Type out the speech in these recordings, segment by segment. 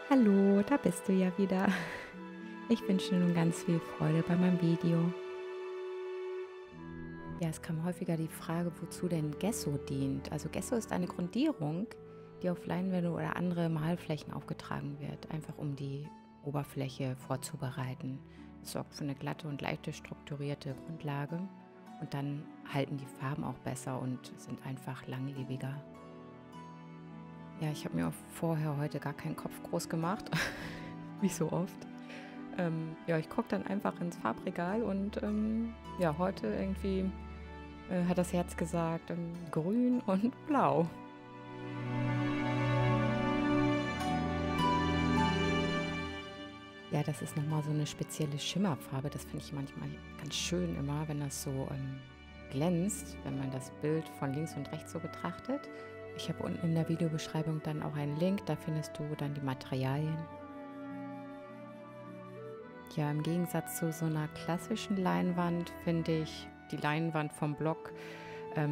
Hallo, da bist du ja wieder. Ich wünsche dir nun ganz viel Freude bei meinem Video. Ja, es kam häufiger die Frage, wozu denn Gesso dient. Also Gesso ist eine Grundierung, die auf Leinwände oder andere Malflächen aufgetragen wird, einfach um die Oberfläche vorzubereiten. Es sorgt für eine glatte und leichte strukturierte Grundlage und dann halten die Farben auch besser und sind einfach langlebiger. Ja, ich habe mir auch vorher heute gar keinen Kopf groß gemacht, wie so oft. Ja, ich gucke dann einfach ins Farbregal und ja, heute irgendwie hat das Herz gesagt, grün und blau. Ja, das ist nochmal so eine spezielle Schimmerfarbe. Das finde ich manchmal ganz schön immer, wenn das so glänzt, wenn man das Bild von links und rechts so betrachtet. Ich habe unten in der Videobeschreibung dann auch einen Link, da findest du dann die Materialien. Ja, im Gegensatz zu so einer klassischen Leinwand finde ich die Leinwand vom Blog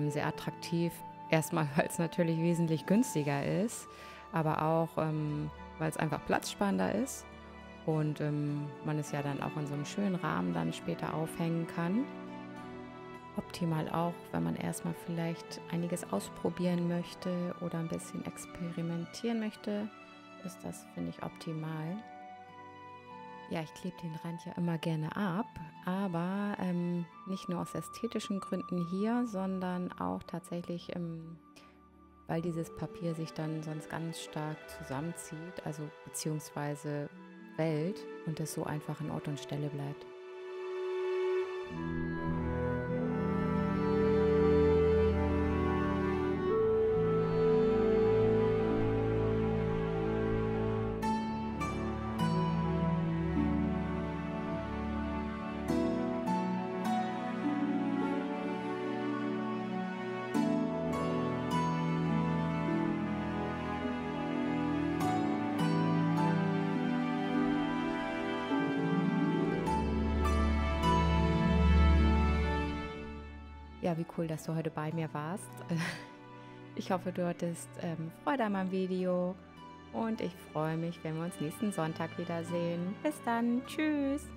sehr attraktiv. Erstmal, weil es natürlich wesentlich günstiger ist, aber auch, weil es einfach platzsparender ist und man es ja dann auch in so einem schönen Rahmen dann später aufhängen kann. Optimal auch, wenn man erstmal vielleicht einiges ausprobieren möchte oder ein bisschen experimentieren möchte, ist das, finde ich, optimal. Ja, ich klebe den Rand ja immer gerne ab, aber nicht nur aus ästhetischen Gründen hier, sondern auch tatsächlich, weil dieses Papier sich dann sonst ganz stark zusammenzieht, also beziehungsweise wellt und es so einfach an Ort und Stelle bleibt. Ja, wie cool, dass du heute bei mir warst. Ich hoffe, du hattest Freude an meinem Video und ich freue mich, wenn wir uns nächsten Sonntag wiedersehen. Bis dann, tschüss!